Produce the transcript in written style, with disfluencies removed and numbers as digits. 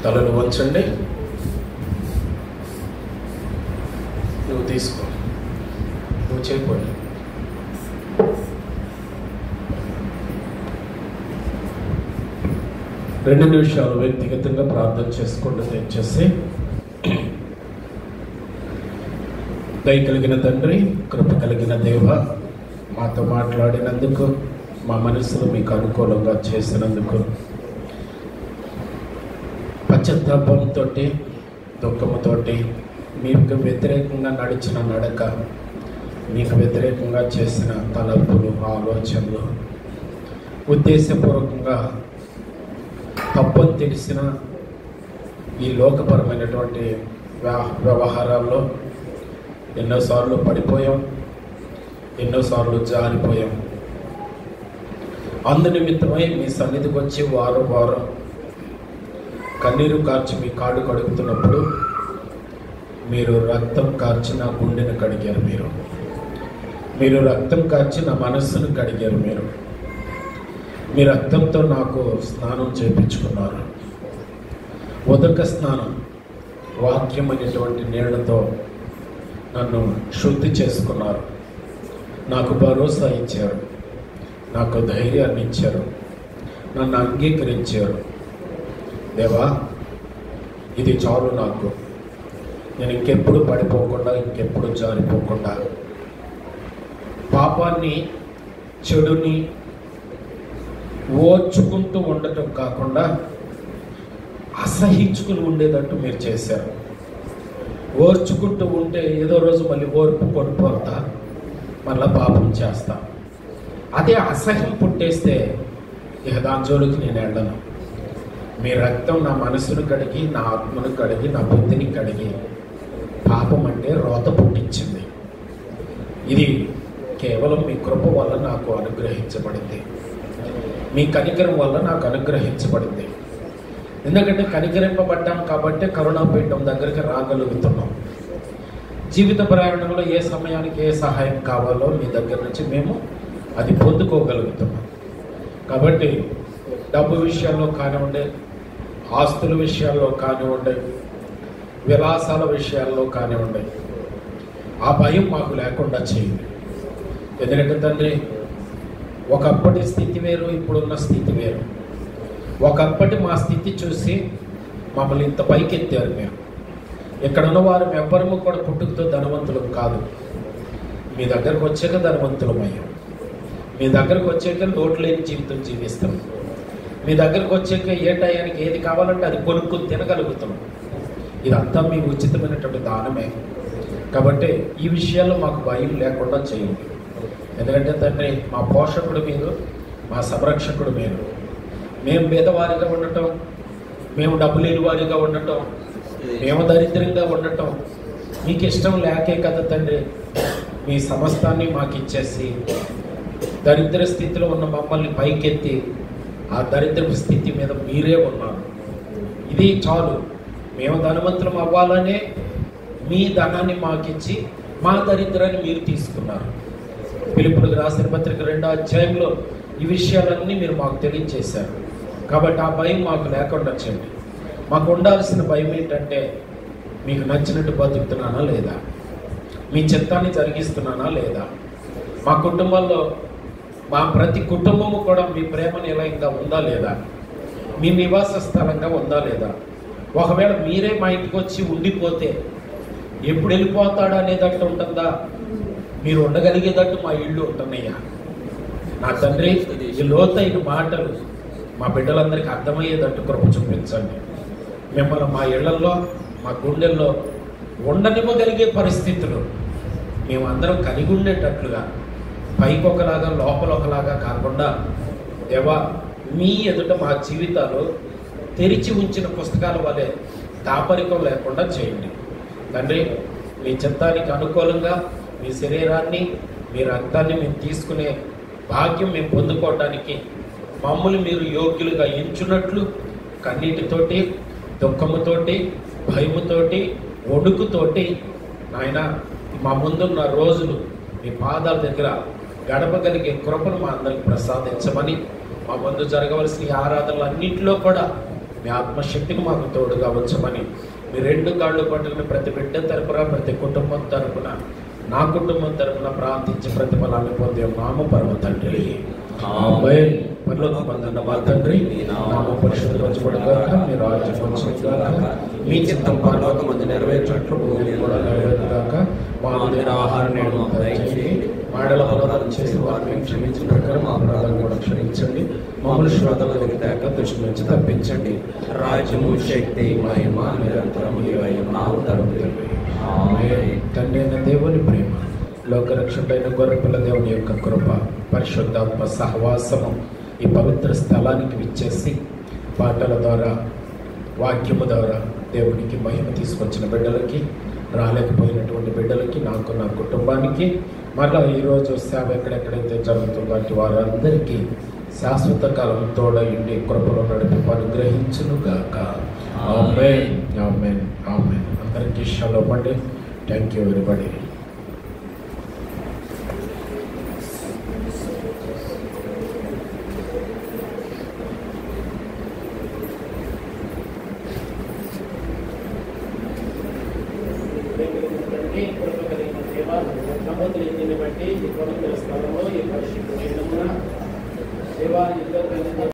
తలలు వంచండి. నువ్వు తీసుకో, నువ్వు చేయకూడదు. రెండు నిమిషాలు వ్యక్తిగతంగా ప్రార్థన చేసుకుంటూ తెచ్చేసి, దయ కలిగిన తండ్రి, కృప కలిగిన దేవ, మాతో మాట్లాడినందుకు, మా మనసులో మీకు అనుకూలంగా చేసినందుకు, పశ్చాత్తాపంతో దుఃఖంతో మీకు వ్యతిరేకంగా నడిచిన నడక, మీకు వ్యతిరేకంగా చేసిన తలంపులు, ఆలోచనలు, ఉద్దేశపూర్వకంగా తప్పని తెలిసిన ఈ లోకపరమైనటువంటి వ్యవహారాల్లో ఎన్నోసార్లు పడిపోయాం, ఎన్నోసార్లు జారిపోయాం. అందునిమిత్తమై మీ సన్నిధికి వచ్చి వారం కన్నీరు కార్చి మీ కాడు కడుగుతున్నప్పుడు మీరు రక్తం కార్చి నా గుండెను కడిగారు. మీరు రక్తం కార్చి నా మనస్సును కడిగారు. మీ రక్తంతో నాకు స్నానం చేయించుకున్నారు. ఉదక స్నానం, వాక్యం అనేటువంటి నీళ్లతో నన్ను శుద్ధి చేసుకున్నారు. నాకు భరోసా ఇచ్చారు, నాకు ధైర్యాన్ని ఇచ్చారు, నన్ను అంగీకరించారు. దేవా, ఇది చాలు నాకు. నేను ఇంకెప్పుడు పడిపోకుండా, ఇంకెప్పుడు జారిపోకుండా, పాపాన్ని, చెడుని ఓర్చుకుంటూ ఉండటం కాకుండా అసహించుకుని ఉండేటట్టు మీరు చేశారు. ఓర్చుకుంటూ ఉంటే ఏదో రోజు మళ్ళీ ఓర్పు కొనిపోతా, మళ్ళీ పాపం చేస్తా. అదే అసహ్యం పుట్టేస్తే ఇక దాని జోలికి నేను వెళ్ళను. మీ రక్తం నా మనసును కడిగి, నా ఆత్మను కడిగి, నా బుద్ధిని కడిగి, పాపం అంటే రోత పుట్టించింది. ఇది కేవలం మీ కృప వల్ల నాకు అనుగ్రహించబడింది, మీ కనికరం వల్ల నాకు అనుగ్రహించబడింది. ఎందుకంటే కనికరింపబడ్డాం కాబట్టి కరుణాపీఠం దగ్గరికి రాగలుగుతున్నాం. జీవిత ప్రయాణంలో ఏ సమయానికి ఏ సహాయం కావాలో మీ దగ్గర నుంచి మేము అది పొందుకోగలుగుతున్నాం. కాబట్టి డబ్బు విషయాల్లో కానివ్వండి, ఆస్తుల విషయాల్లో కానివ్వండి, విలాసాల విషయాల్లో కానివ్వండి, ఆ భయం మాకు లేకుండా చేయండి. ఎందుకంటే తండ్రి, ఒకప్పటి స్థితి వేరు, ఇప్పుడున్న స్థితి వేరు. ఒకప్పటి మా స్థితి చూసి మమ్మల్ని ఇంత పైకెత్తారు మీరు. ఇక్కడ ఉన్న వారు ఎవ్వరము కూడా పుట్టుకతో ధనవంతులు కాదు. మీ దగ్గరకు వచ్చాక ధనవంతులమయ్యాం. మీ దగ్గరకు వచ్చాక లోటు లేని జీవితం జీవిస్తాం. మీ దగ్గరకు వచ్చాక ఏ టయానికి ఏది కావాలంటే అది కొనుక్కొని తినగలుగుతున్నాం. ఇదంతా మీ ఉచితమైనటువంటి దానమే. కాబట్టి ఈ విషయాల్లో మాకు భయం లేకుండా చేయండి. ఎందుకంటే తండ్రి, మా పోషకుడు మీరు, మా సంరక్షకుడు మీరు. మేము పేదవారిగా ఉండటం, మేము డబ్బు లేని వారిగా ఉండటం, మేము దరిద్రంగా ఉండటం మీకు ఇష్టం లేకే కదా తండ్రి. మీ సమస్తాన్ని మాకు ఇచ్చేసి దరిద్ర స్థితిలో ఉన్న మమ్మల్ని పైకెత్తి ఆ దరిద్రపు స్థితి మీద మీరే ఉన్నారు. ఇది చాలు. మేము ధనవంతులం అవ్వాలనే మీ ధనాన్ని మాకిచ్చి మా దరిద్రాన్ని మీరు తీసుకున్నారు. ఫిలిప్పీయులకు రాసిన పత్రిక 2వ అధ్యాయంలో ఈ విషయాలన్నీ మీరు మాకు తెలియజేశారు. కాబట్టి ఆ భయం మాకు లేకుండా చేయండి. మాకు ఉండాల్సిన భయం ఏంటంటే, మీకు నచ్చినట్టు బతుకుతున్నానా లేదా, మీ చిత్తాన్ని జరిగిస్తున్నానా లేదా, మా కుటుంబంలో మా ప్రతి కుటుంబము కూడా మీ ప్రేమ నిలయంగా ఉందా లేదా, మీ నివాస స్థలంగా ఉందా లేదా. ఒకవేళ మీరే మా ఇంటికి వచ్చి ఉండిపోతే ఎప్పుడు వెళ్ళిపోతాడా అనేటట్టు ఉంటుందా, మీరు ఉండగలిగేటట్టు మా ఇళ్ళు ఉంటున్నాయా. నా తండ్రి, ఈ లోతైన మాటలు మా బిడ్డలందరికీ అర్థమయ్యేటట్టు కృప చూపించండి. మిమ్మల్ని మా ఇళ్లలో, మా గుండెల్లో ఉండనివ్వగలిగే పరిస్థితులు మేమందరం కలిగి ఉండేటట్లుగా, పైకి ఒకలాగా లోపల ఒకలాగా కాకుండా, దేవా, మీ ఎదుట మా జీవితాలు తెరిచి ఉంచిన పుస్తకాల వలె దాపరికం లేకుండా చేయండి. తండ్రి, మీ చిత్తానికి అనుకూలంగా మీ శరీరాన్ని, మీ రక్తాన్ని మేము తీసుకునే భాగ్యం మేము పొందుకోవడానికి మమ్మల్ని మీరు యోగ్యులుగా ఎంచున్నట్లు కన్నీటితోటి, దుఃఖముతోటి, భయముతోటి, వణుకుతోటి నాయన మా ముందున్న రోజులు మీ పాదాల దగ్గర గడపగలిగే కృపను మా అందరికి ప్రసాదించమని, మా ముందు జరగవలసిన ఈ ఆరాధనలు అన్నింటిలో కూడా మీ ఆత్మశక్తికి మాకు తోడుగా ఉంచమని మీ రెండు కాళ్ళు పట్టుకుని ప్రతి బిడ్డ తరపున ప్రతి కుటుంబం తరపున నా కుటుంబం తరపున ప్రార్థించి ప్రతిఫలాన్ని పొందే నామ పరమ తండ్రి ఆమేన్. పరలోకమందున్న మా తండ్రి, నీ నామం పరిశుద్ధపరచబడుగాక, మీ రాజ్యం వచ్చుగాక, మీ చిత్తం పరలోకమందు నెరవేర్చినట్లు భూమి కూడా నెరవేరుగాక. మా అనుదిన ఆహారం నేడు మాకు దయచేయండి. మాడల అపరాధం చేసి వారిని క్షమించిన ప్రకారం మా అపరాధాలను కూడా క్షమించండి. మమ్మల్ని శోధనలోకి తేక దృష్టి నుంచి తప్పించండి. రాజ్యము, శక్తి, మహిమ నిరంతరం నావు తరువాత. ఆమేన్. తండ్రి అయిన దేవుని ప్రేమ, లోకరక్షకుడైన గొర్రెపిల్ల దేవుని యొక్క కృప, పరిశుద్ధాత్మ సహవాసము ఈ పవిత్ర స్థలానికి విచ్చేసి పాటల ద్వారా వాక్యము ద్వారా దేవునికి మహిమ తీసుకొచ్చిన బిడ్డలకి, రాలేకపోయినటువంటి బిడ్డలకి, నాకు నా కుటుంబానికి, మరలా ఈరోజు సేవ ఎక్కడెక్కడైతే జరుగుతుందో వారందరికీ శాశ్వత కాలం తోడయుండి కృపలో నడిపి అనుగ్రహించునుగాక. ఆమేన్, ఆమేన్, ఆమేన్. అందరికీ షలోమ్ అండి. Thank you everybody. నమోదు బట్టి ఈ పవిత్ర స్థలంలో ఈ పరిశుద్ధ దేవా